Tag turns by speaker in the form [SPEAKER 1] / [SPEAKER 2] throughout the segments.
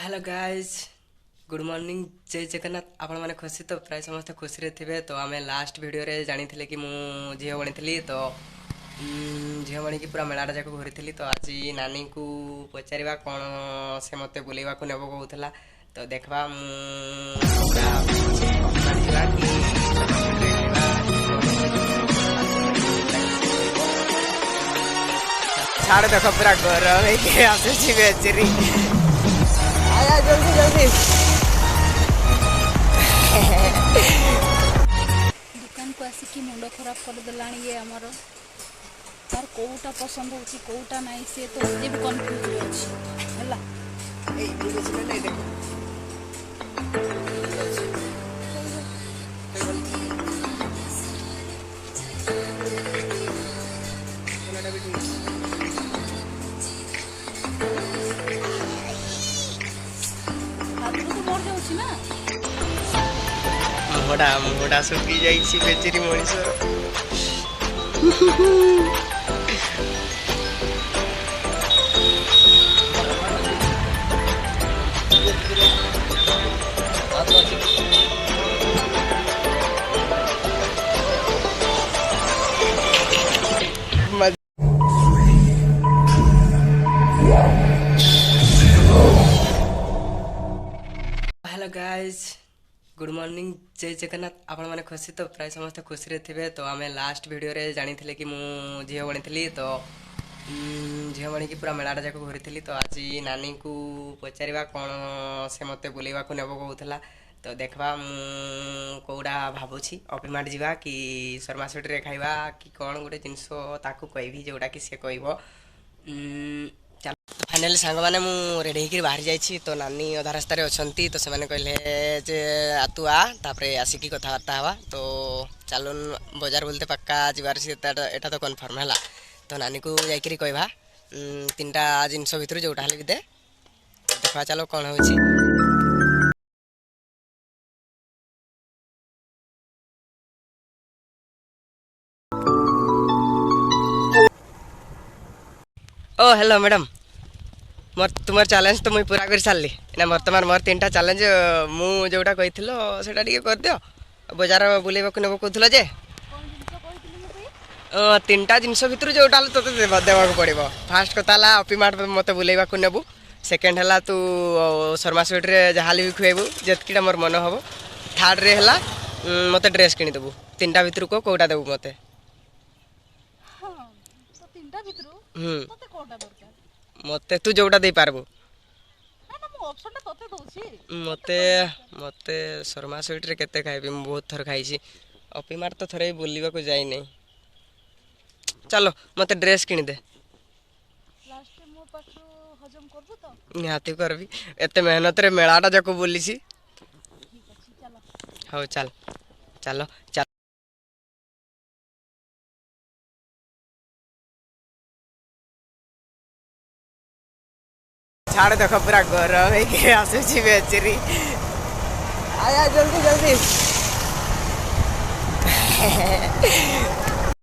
[SPEAKER 1] hello guys good morning जय जगन्नाथ आपण मैंने खुशी तो प्राय समस्त खुशी थे तो आम लास्ट वीडियो रे जानी कि मु झील बनी तो झील बनी पूरा मेलाटा जाक घूरी तो आज नानी को पचार कौन से मत बुलवा को नेब कहला तो देखा छाड़ देख पूरा गरम आसूसी बेचरी आया जल्दी जल्दी
[SPEAKER 2] दुकान को आसिक मुंड खराब करदेला ये आमर तार कोटा पसंद होची कोटा नहीं से तो ये भी कंफ्यूज अछि हला
[SPEAKER 1] ए बुझले नहीं देखो मुड़ा सुखी जाइए बेचेरी Manish hello guys good morning जय जगन्नाथ आपण मैंने खुशी तो प्राय समस्त खुशी थे तो आम लास्ट वीडियो रे जानी कि मु झील बनी तो झील बनी पूरा मेलाटा जाक घूरी तो आज नानी को पचार कौन से मत बुलवा को नेब कहला तो देखा कौड़ा भावुची अपिमार्ट जावा कि शर्मा स्वीट रे खाइबा कि कौन गोटे जिनस ताकू कहबी जोटा कि सी कह फाइनाली सांग मैंने रेडी होकर बाहर जाइए तो नानी अधा रास्तार अच्छा तो से कहले जे तू आपर आसिकी कथबार्ता हवा तो चलुन बजार बोलते पक्का जीवार एटा तो कन्फर्म है तो नानी को जाकि कहवा तीनटा जिनस भितर जोटा भी दे देखा चलो कौन हो ओ हेलो मैडम मोर तुम चैलेंज तो मुझे पूरा कर सारी ना बर्तमान मोर तीन चैलेंज मु जोटा कही कर दियो बजार बुलेवा को नेब कहूल जे तीनटा जिनस भितर जोटा तो देवा पड़ो फास्ट कथा अपिमार्ट मत बुलेवा को नेबू सेकेंड है तू शर्मा स्वीट रे जहाँ भी खुएबू जितकीटा मोर मन हम थर्ड रे है मत ड्रेस किनीदेबू तीनटा भितर को कौटा देबू मत मते तू जोटा दे पारबो मते मते शर्मा स्वीट रे केते खाइबी मु बहुत थर खाइछी अपिमार तो थरे बुलवा को जाई नहीं चलो मते ड्रेस किनी दे
[SPEAKER 2] लास्ट मो पाखरो हजम करबो तो
[SPEAKER 1] निहाती करबी एते मेहनत रे मेलाटा जाको बोलीसी हो चल चलो चल छाड़ देख पूरा गरम आसूसी बेचरी आया जल्दी जल्दी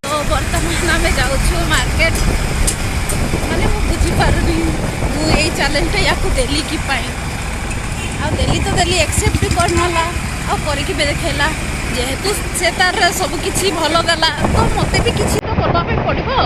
[SPEAKER 2] तो वर्तमान आम जाऊँ मार्केट माने मु बुझी पारुनी मु ए चैलेंज या देली कि देली तो देली एक्सेप्ट भी करनाला आ करके भी देखेला जेहेतु से तार सब किछि भलो गला तो मते भी किछि तो करबा पे पड़िबो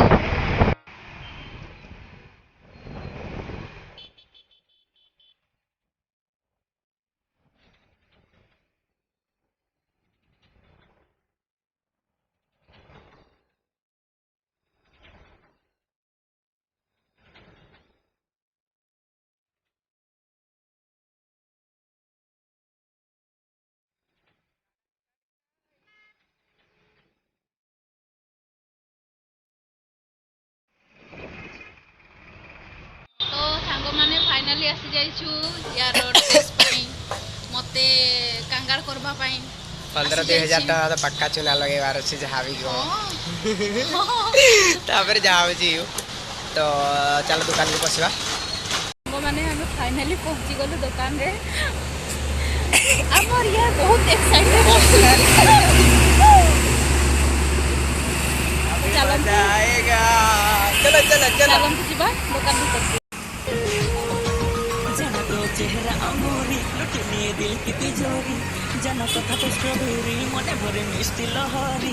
[SPEAKER 2] मैंने फाइनाली आसी जाइछु यार टेस्ट पई मते कांगार करबा पई
[SPEAKER 1] 15-2000 टका तो पक्का चुना लगेबार अछि जहाँ भी गो तापर जाओ जी तो चलो दुकान को पसवा
[SPEAKER 2] वो माने हम फाइनाली पहुंची गलो दुकान रे हमर यार बहुत एक्साइटेड चलो
[SPEAKER 1] जाएगा चलो चलो चलो
[SPEAKER 2] चलो जीवा दुकान को
[SPEAKER 3] चेहरा अंगूरी लुटे निये दिल की तिजोरी जाना कथा तो स्ट्रॉबेरी मने भरे मिष्टी लहरी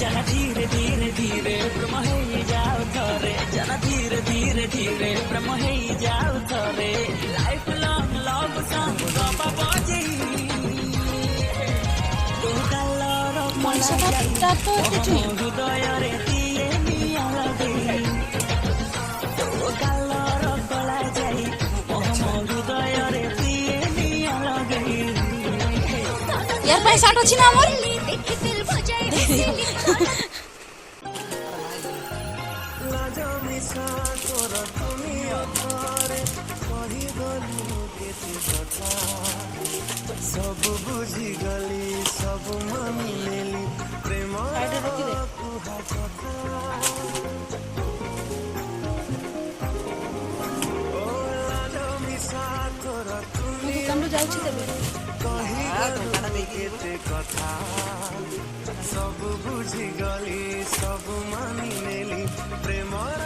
[SPEAKER 3] जाना धीरे धीरे धीरे प्रेम हेई जाओ थरे जाना धीरे धीरे धीरे प्रेम हेई जाओ थरे लाइफ लॉन्ग लव सॉन्ग बाबा बाजे तो कलर
[SPEAKER 2] ମଣିଷଟା ତାର ତ ଏତେ ଛୁଇଁ
[SPEAKER 3] ହୃଦୟ ରେ ଦିଏ ନିଆଁ ଲଗେଇ तो कलर कला जाई हृदय रे दिए निआं लगई
[SPEAKER 2] यार ପାଇଁ ସାର୍ଟ ଅଛି ନା ଆମର
[SPEAKER 4] सब बुझी गली सब मानी लेली प्रेम
[SPEAKER 2] ଦୋକାନରୁ ଯାଉଛି ତେବେ
[SPEAKER 4] କଥା सब बुझी गली सब मानी लेली प्रेमर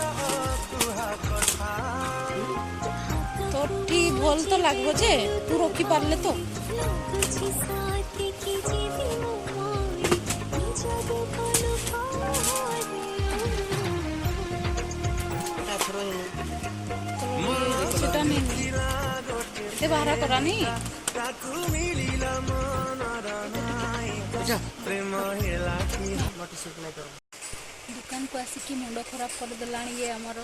[SPEAKER 4] कुहा कथा
[SPEAKER 2] তোরটি ଭଲ ତ ଲାଗିବ ଯେ ତୁ ରଖି ପାରିଲେ ତ সেটা নেই এতে বাহারা করানি
[SPEAKER 4] ତାକୁ ମିଳିଲା ମନର ନାଇଁ ପ୍ରେମ ହେଲା କି
[SPEAKER 2] ଦୋକାନକୁ ଆସିକି ମୁଣ୍ଡ ଖରାପ କରିଦେଲାଣି ଇଏ ଆମର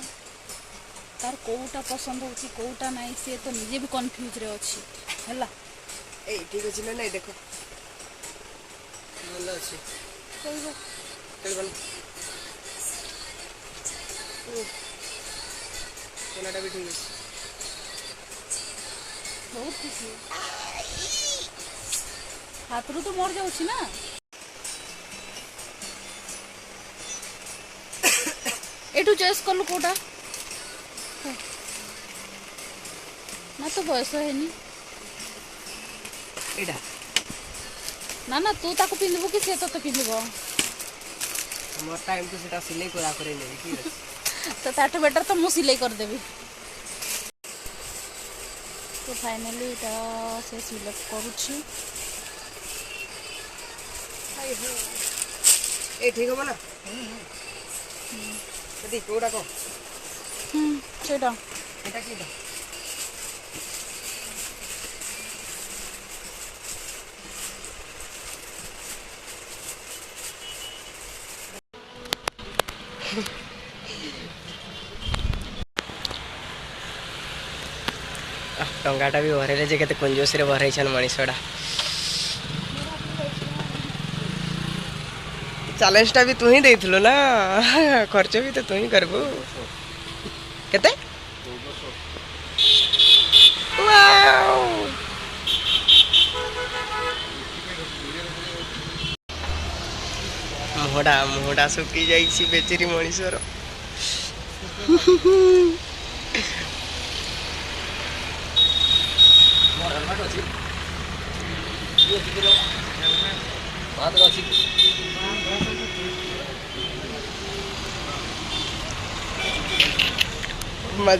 [SPEAKER 2] ତାର କୋଉଟା ପସନ୍ଦ ହଉଛି କୋଉଟା ନାହିଁ ସିଏ ତ ନିଜେ ବି କନଫ୍ୟୁଜରେ ଅଛି ହେଲା
[SPEAKER 1] ଏଇ ଠିକ ଅଛି ନା ନାଇଁ ଦେଖ ଭଲ ଅଛି
[SPEAKER 2] କହିବ
[SPEAKER 1] ଖେଳିବନି କେନାଟା ବି ଠିକ ଅଛି
[SPEAKER 2] ବହୁତ ଖୁସି ହାତରୁ ତ ମରି ଯାଉଛି ନା ଏଠୁ ଚଏସ୍ କଲୁ କୋଉଟା ନା ତ ବୟସ ହେଇନି
[SPEAKER 1] ଏଇଟା
[SPEAKER 2] ନା ନା ତୁ ତାକୁ ପିନ୍ଧିବୁ କି ସେ ତତେ ପିନ୍ଧିବ
[SPEAKER 1] আমার টাইম তো সেটা সিলাই করা করে নেই ঠিক আছে
[SPEAKER 2] তো তাଠୁ ବେଟର ତ ମୁଁ ସିଲେଇ କରିଦେବି ତ ଫାଇନାଲି ଏଇଟା ସେ ସିଲେକ୍ଟ କରୁଛି
[SPEAKER 1] এ ঠিক হবে না যদি কোটা কো
[SPEAKER 2] ସେଇଟା
[SPEAKER 1] এটা কি এটা ଟଙ୍କାଟା ବି ଭରେଇଲେ ଯେ କେତେ କଞ୍ଜୁସରେ ଭରେଇଛନ୍ ମଣିଷଟା ଚ୍ୟାଲେଞ୍ଜଟା ବି ତୁ ହିଁ ଦେଇଥିଲୁ ନା ଖର୍ଚ୍ଚ ବି ତ ତୁ ହିଁ କରିବୁ କେତେ ମୁହଁଟା ଶୁଖି ଯାଇଛି ବେଚେରୀ ମଣିଷର